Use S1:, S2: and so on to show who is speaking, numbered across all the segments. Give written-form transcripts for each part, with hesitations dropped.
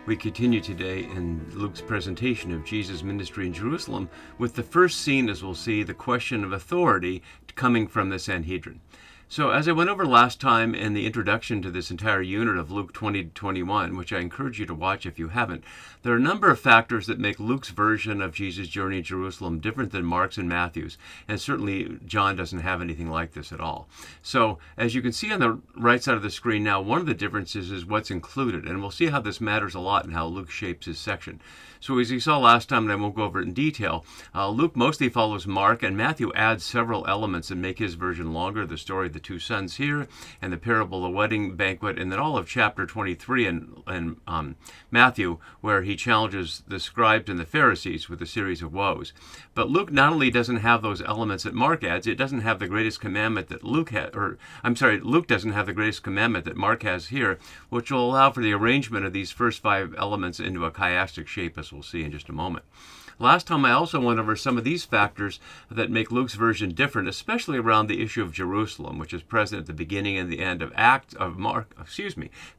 S1: We continue today in Luke's presentation of Jesus' ministry in Jerusalem with the first scene, as we'll see, the question of authority coming from the Sanhedrin. So as I went over last time in the introduction to this entire unit of Luke 20 to 21, which I encourage you to watch if you haven't, there are a number of factors that make Luke's version of Jesus' journey to Jerusalem different than Mark's and Matthew's, and certainly John doesn't have anything like this at all. So as you can see on the right side of the screen now, one of the differences is what's included, and we'll see how this matters a lot in how Luke shapes his section. So as you saw last time, and I won't go over it in detail, Luke mostly follows Mark, and Matthew adds several elements that make his version longer. The story of the two sons here, and the parable of the wedding banquet, and then all of chapter 23 in Matthew, where he challenges the scribes and the Pharisees with a series of woes. But Luke not only doesn't have those elements that Mark adds, it doesn't have the greatest commandment that Luke doesn't have the greatest commandment that Mark has here, which will allow for the arrangement of these first five elements into a chiastic shape, as we'll see in just a moment. Last time I also went over some of these factors that make Luke's version different, especially around the issue of Jerusalem, which is present at the beginning and the end of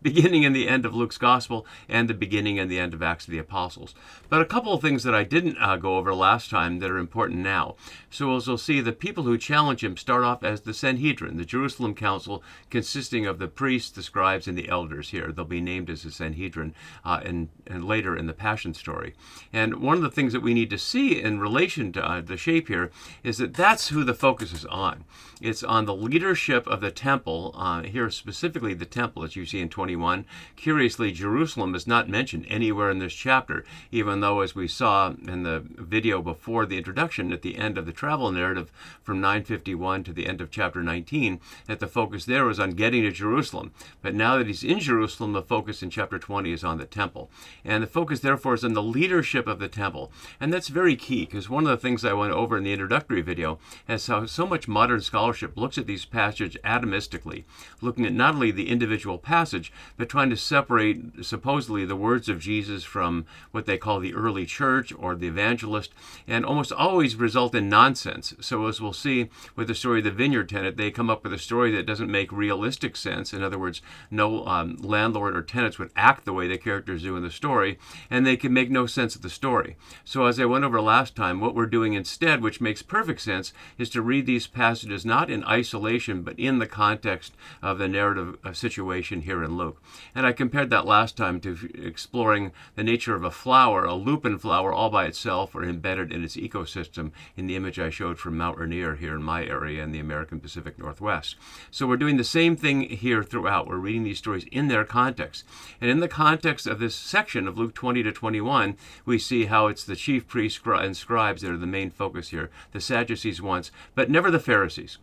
S1: beginning and the end of Luke's Gospel, and the beginning and the end of Acts of the Apostles. But a couple of things that I didn't go over last time that are important now. So as we'll see, the people who challenge him start off as the Sanhedrin, the Jerusalem Council, consisting of the priests, the scribes, and the elders here. They'll be named as the Sanhedrin and later in the Passion story. And one of the things that we need to see in relation to the shape here is that that's who the focus is on. It's on the leadership of the temple, here specifically the temple, as you see in 21. Curiously, Jerusalem is not mentioned anywhere in this chapter, even though, as we saw in the video before the introduction, at the end of the travel narrative from 951 to the end of chapter 19, that the focus there was on getting to Jerusalem. But now that he's in Jerusalem, the focus in chapter 20 is on the temple. And the focus, therefore, is on the leadership of the temple. And that's very key, because one of the things I went over in the introductory video is how so much modern scholarship looks at these passages atomistically, looking at not only the individual passage, but trying to separate supposedly the words of Jesus from what they call the early church or the evangelist, and almost always result in nonsense. So as we'll see with the story of the vineyard tenant, they come up with a story that doesn't make realistic sense. In other words, no landlord or tenants would act the way the characters do in the story, and they can make no sense of the story. So as I went over last time, what we're doing instead, which makes perfect sense, is to read these passages not in isolation, but in the context of the narrative situation here in Luke. And I compared that last time to exploring the nature of a flower, a lupin flower, all by itself or embedded in its ecosystem in the image I showed from Mount Rainier here in my area in the American Pacific Northwest. So we're doing the same thing here throughout. We're reading these stories in their context. And in the context of this section of Luke 20 to 21, we see how it's the chief priests and scribes that are the main focus here, the Sadducees once, but never the Pharisees.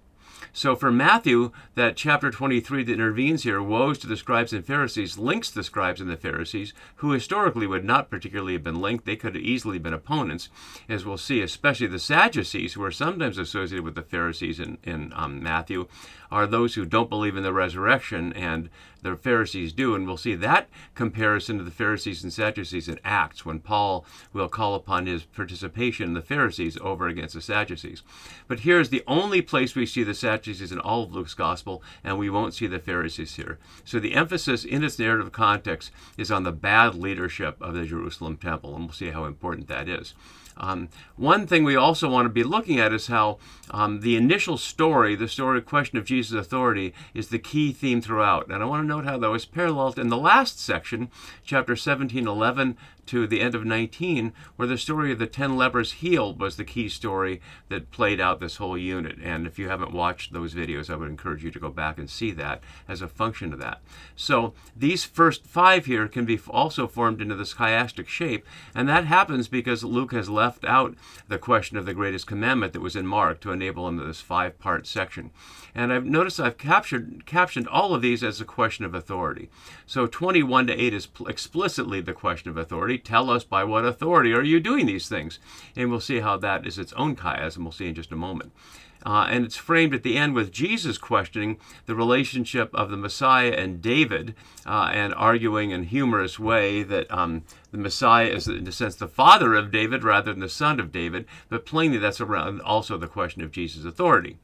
S1: So for Matthew, that chapter 23 that intervenes here, woes to the scribes and Pharisees, links the scribes and the Pharisees, who historically would not particularly have been linked. They could have easily been opponents, as we'll see, especially the Sadducees, who are sometimes associated with the Pharisees in Matthew, are those who don't believe in the resurrection, and the Pharisees do. And we'll see that comparison to the Pharisees and Sadducees in Acts, when Paul will call upon his participation in the Pharisees over against the Sadducees. But here's the only place we see the Sadducees in all of Luke's Gospel, and we won't see the Pharisees here. So the emphasis in its narrative context is on the bad leadership of the Jerusalem temple, and we'll see how important that is. One thing we also want to be looking at is how the initial story, the story question of Jesus' authority, is the key theme throughout. And I want to note how that was paralleled in the last section, chapter 17:11 to the end of 19, where the story of the 10 lepers healed was the key story that played out this whole unit. And if you haven't watched those videos, I would encourage you to go back and see that as a function of that. So these first five here can be also formed into this chiastic shape, and that happens because Luke has left out the question of the greatest commandment that was in Mark to enable him to this five-part section. And I've noticed I've captioned all of these as a question of authority. So 21 to 8 is explicitly the question of authority. Tell us by what authority are you doing these things? And we'll see how that is its own chiasm. We'll see in just a moment. And it's framed at the end with Jesus questioning the relationship of the Messiah and David, and arguing in a humorous way that the Messiah is, in a sense, the father of David rather than the son of David, but plainly that's around also the question of Jesus' authority.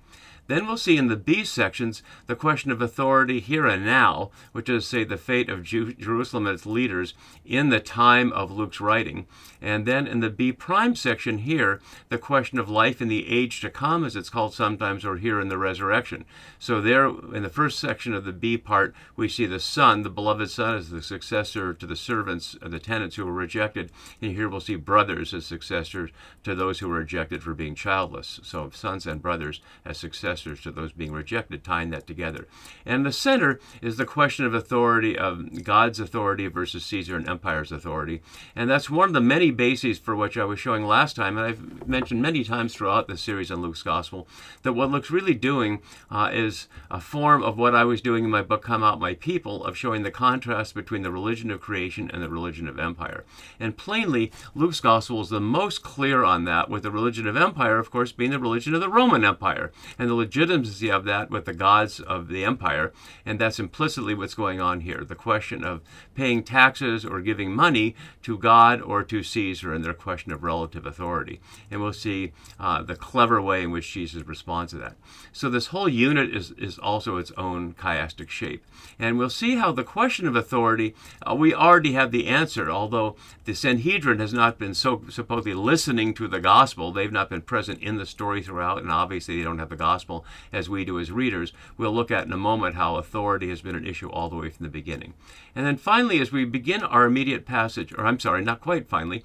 S1: Then we'll see in the B sections the question of authority here and now, which is, say, the fate of Jerusalem and its leaders in the time of Luke's writing. And then in the B prime section here, the question of life in the age to come, as it's called sometimes, or here in the resurrection. So there, in the first section of the B part, we see the Son, the beloved Son, as the successor to the servants, the tenants who were rejected. And here we'll see brothers as successors to those who were rejected for being childless. So sons and brothers as successors to those being rejected, tying that together. And the center is the question of authority, of God's authority versus Caesar and empire's authority. And that's one of the many bases for which I was showing last time, and I've mentioned many times throughout this series on Luke's Gospel, that what Luke's really doing is a form of what I was doing in my book, Come Out My People, of showing the contrast between the religion of creation and the religion of empire. And plainly, Luke's Gospel is the most clear on that, with the religion of empire, of course, being the religion of the Roman Empire, and the legitimacy of that with the gods of the empire. And that's implicitly what's going on here, the question of paying taxes or giving money to God or to Caesar, and their question of relative authority. And we'll see the clever way in which Jesus responds to that. So this whole unit is also its own chiastic shape. And we'll see how the question of authority, we already have the answer, although the Sanhedrin has not been so supposedly listening to the gospel. They've not been present in the story throughout, and obviously they don't have the gospel as we do as readers. We'll look at in a moment how authority has been an issue all the way from the beginning. And then finally, as we begin our immediate passage, or I'm sorry, not quite finally,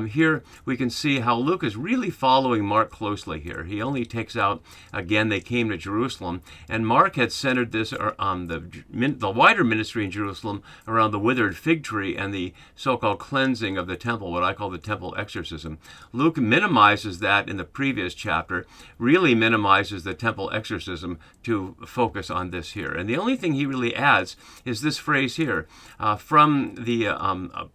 S1: here we can see how Luke is really following Mark closely here. He only takes out, again, they came to Jerusalem, and Mark had centered this on the wider ministry in Jerusalem around the withered fig tree and the so-called cleansing of the temple, what I call the temple exorcism. Luke minimizes that in the previous chapter, really minimizes the temple exorcism to focus on this here. And the only thing he really adds is this phrase here, from the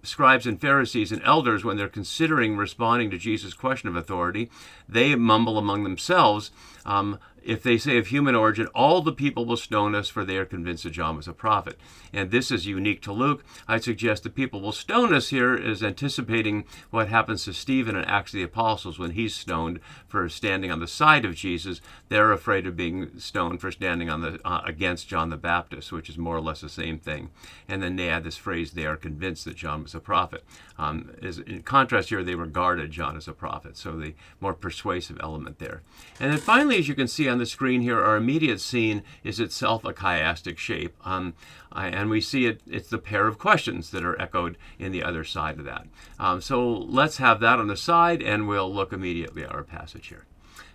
S1: scribes and Pharisees and elders, when they're considering responding to Jesus' question of authority, they mumble among themselves, if they say of human origin, all the people will stone us, for they are convinced that John was a prophet. And this is unique to Luke. I suggest the people will stone us here is anticipating what happens to Stephen in Acts of the Apostles when he's stoned for standing on the side of Jesus. They're afraid of being stoned for standing on the against John the Baptist, which is more or less the same thing. And then they add this phrase, they are convinced that John was a prophet. In contrast here, they regarded John as a prophet, so the more persuasive element there. And then finally, as you can see on the screen here, our immediate scene is itself a chiastic shape. And we see it's the pair of questions that are echoed in the other side of that. So let's have that on the side, and we'll look immediately at our passage here.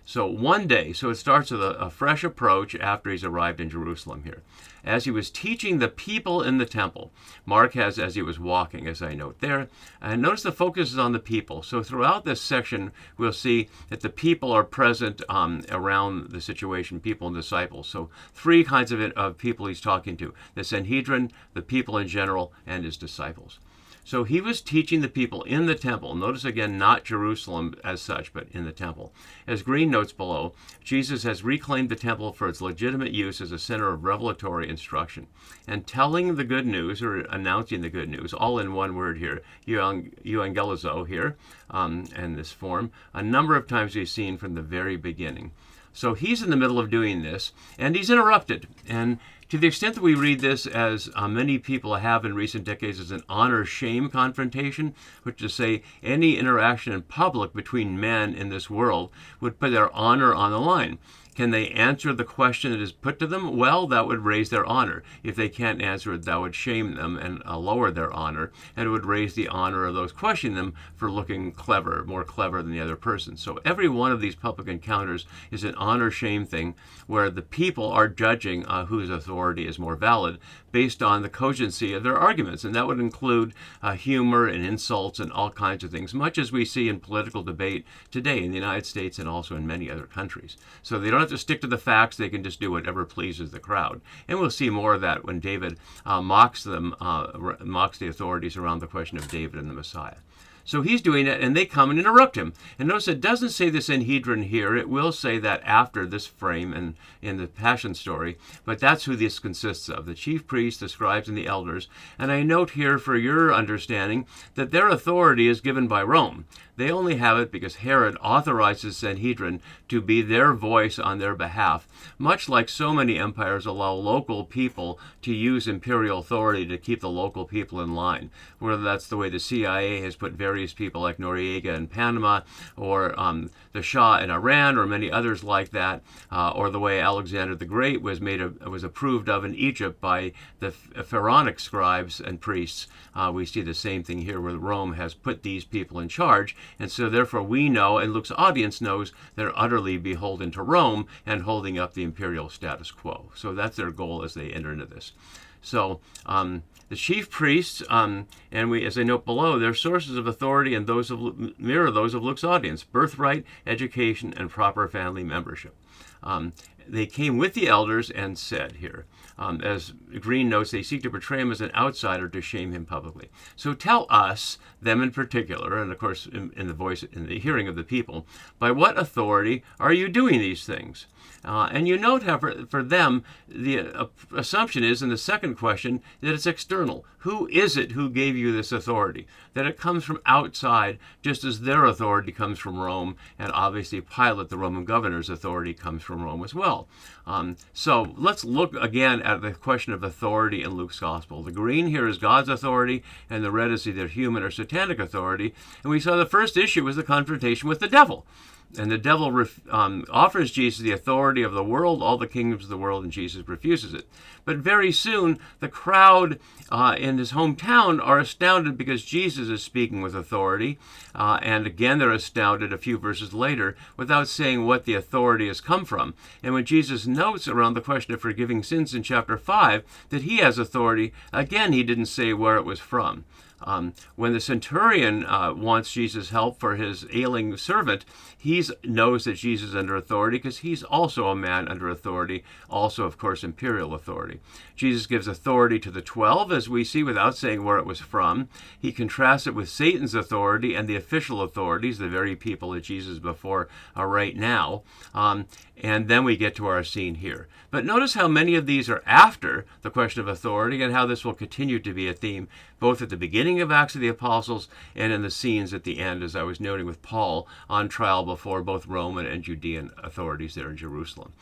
S1: So one day, so it starts with a fresh approach after he's arrived in Jerusalem here. As he was teaching the people in the temple, Mark has as he was walking, as I note there. And notice the focus is on the people. So throughout this section, we'll see that the people are present around the situation, people and disciples. So three kinds of people he's talking to: the Sanhedrin, the people in general, and his disciples. So he was teaching the people in the temple. Notice again, not Jerusalem as such, but in the temple. As Green notes below, Jesus has reclaimed the temple for its legitimate use as a center of revelatory instruction. And telling the good news, or announcing the good news, all in one word here, euangelizo here, and this form, a number of times we've seen from the very beginning. So he's in the middle of doing this, and he's interrupted. And to the extent that we read this, as many people have in recent decades, as an honor-shame confrontation, which is to say any interaction in public between men in this world would put their honor on the line. Can they answer the question that is put to them? Well, that would raise their honor. If they can't answer it, that would shame them and lower their honor, and it would raise the honor of those questioning them for looking clever, more clever than the other person. So every one of these public encounters is an honor-shame thing where the people are judging whose authority is more valid based on the cogency of their arguments. And that would include humor and insults and all kinds of things, much as we see in political debate today in the United States and also in many other countries. So they don't have to stick to the facts, they can just do whatever pleases the crowd. And we'll see more of that when David mocks the authorities around the question of David and the Messiah. So he's doing it, and they come and interrupt him. And notice it doesn't say the Sanhedrin here. It will say that after this frame and in the Passion story. But that's who this consists of, the chief priests, the scribes, and the elders. And I note here for your understanding that their authority is given by Rome. They only have it because Herod authorizes Sanhedrin to be their voice on their behalf, much like so many empires allow local people to use imperial authority to keep the local people in line. Whether that's the way the CIA has put various people like Noriega in Panama, or the Shah in Iran, or many others like that, or the way Alexander the Great was approved of in Egypt by the pharaonic scribes and priests. We see the same thing here where Rome has put these people in charge. And so therefore we know, and Luke's audience knows, they're utterly beholden to Rome and holding up the imperial status quo. So that's their goal as they enter into this. So the chief priests, and we, as I note below, their sources of authority and mirror those of Luke's audience: birthright, education, and proper family membership. They came with the elders and said here, as Green notes, they seek to portray him as an outsider to shame him publicly. So tell us, them in particular, and of course in the hearing of the people, by what authority are you doing these things? And you note how for them, the assumption is in the second question that it's external. Who is it who gave you this authority? That it comes from outside, just as their authority comes from Rome, and obviously Pilate, the Roman governor's authority, comes from Rome as well. So let's look again at the question of authority in Luke's gospel. The green here is God's authority, and the red is either human or satanic authority. And we saw the first issue was the confrontation with the devil. And the devil offers Jesus the authority of the world, all the kingdoms of the world, and Jesus refuses it. But very soon, the crowd in his hometown are astounded because Jesus is speaking with authority. And again, they're astounded a few verses later without saying what the authority has come from. And when Jesus notes around the question of forgiving sins in chapter 5 that he has authority, again, he didn't say where it was from. When the centurion wants Jesus' help for his ailing servant, he knows that Jesus is under authority because he's also a man under authority, also, of course, imperial authority. Jesus gives authority to the 12, as we see, without saying where it was from. He contrasts it with Satan's authority and the official authorities, the very people that Jesus is before right now. And then we get to our scene here. But notice how many of these are after the question of authority, and how this will continue to be a theme both at the beginning of Acts of the Apostles and in the scenes at the end, as I was noting with Paul on trial before both Roman and Judean authorities there in Jerusalem.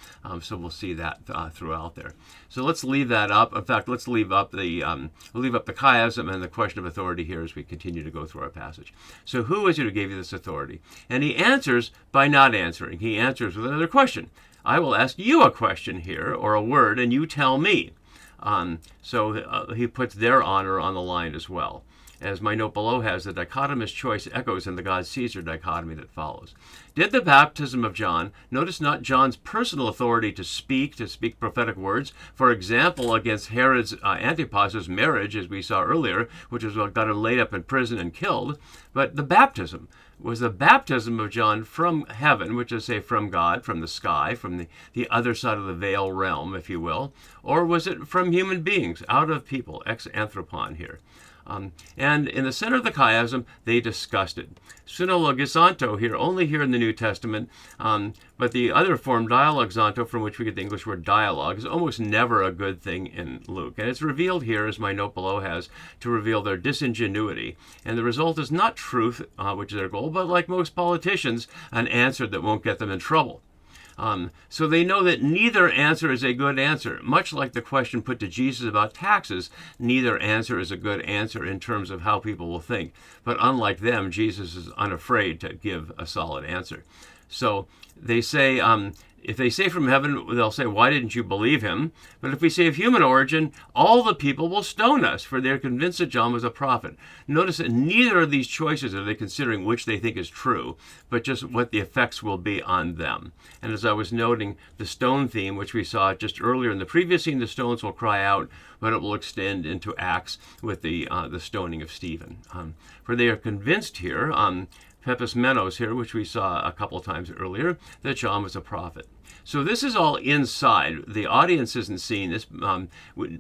S1: So we'll see that throughout there. So let's leave that up. In fact, let's leave up the chiasm and the question of authority here as we continue to go through our passage. So who is it who gave you this authority? And he answers by not answering. He answers with another question. I will ask you a question here, or a word, and you tell me. So he puts their honor on the line as well. As my note below has, the dichotomous choice echoes in the God Caesar dichotomy that follows. Did the baptism of John, notice not John's personal authority to speak prophetic words, for example, against Herod's Antipas's marriage, as we saw earlier, which was what got him laid up in prison and killed, but the baptism. Was the baptism of John from heaven, which is, say, from God, from the sky, from the other side of the veil realm, if you will, or was it from human beings, out of people, ex anthropon here? And in the center of the chiasm, they discussed it. Synologisanto here, only here in the New Testament, but the other form, dialogzanto, from which we get the English word dialogue, is almost never a good thing in Luke. And it's revealed here, as my note below has, to reveal their disingenuity. And the result is not truth, which is their goal, but like most politicians, an answer that won't get them in trouble. So they know that neither answer is a good answer. Much like the question put to Jesus about taxes, neither answer is a good answer in terms of how people will think. But unlike them, Jesus is unafraid to give a solid answer. So they say, if they say from heaven, they'll say, why didn't you believe him? But if we say of human origin, all the people will stone us, for they're convinced that John was a prophet. Notice that neither of these choices are they considering which they think is true, but just what the effects will be on them. And as I was noting, the stone theme, which we saw just earlier in the previous scene, the stones will cry out, but it will extend into Acts with the stoning of Stephen. For they are convinced here, Pepis Menos here, which we saw a couple times earlier, that John was a prophet. So this is all inside. The audience isn't seeing this.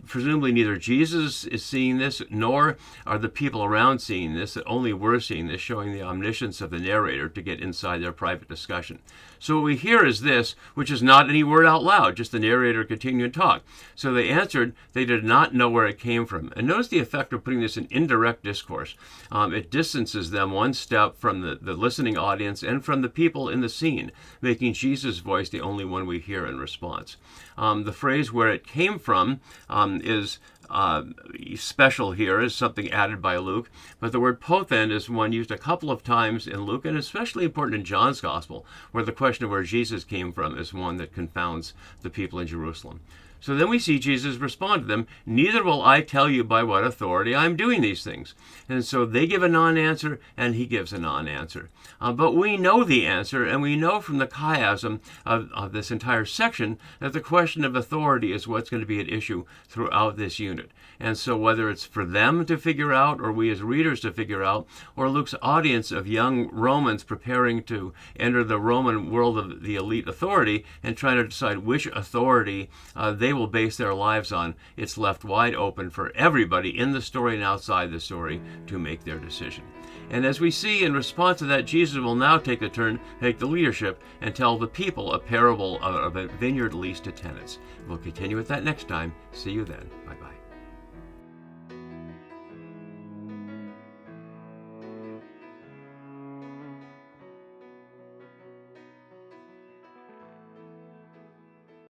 S1: Presumably neither Jesus is seeing this, nor are the people around seeing this. Only we're seeing this, showing the omniscience of the narrator to get inside their private discussion. So what we hear is this, which is not any word out loud, just the narrator continuing to talk. So they answered, they did not know where it came from. And notice the effect of putting this in indirect discourse. It distances them one step from the listening audience and from the people in the scene, making Jesus' voice the only one we hear in response. The phrase where it came from is special here, is something added by Luke, but the word pothen is one used a couple of times in Luke, and especially important in John's Gospel, where the question of where Jesus came from is one that confounds the people in Jerusalem. So then we see Jesus respond to them, neither will I tell you by what authority I'm doing these things. And so they give a non-answer, and he gives a non-answer. But we know the answer, and we know from the chiasm of this entire section that the question of authority is what's going to be at issue throughout this unit. And so whether it's for them to figure out, or we as readers to figure out, or Luke's audience of young Romans preparing to enter the Roman world of the elite authority and trying to decide which authority they will base their lives on, it's left wide open for everybody in the story and outside the story to make their decision. And as we see, in response to that, Jesus will now take the leadership, and tell the people a parable of a vineyard leased to tenants. We'll continue with that next time. See you then. Bye-bye.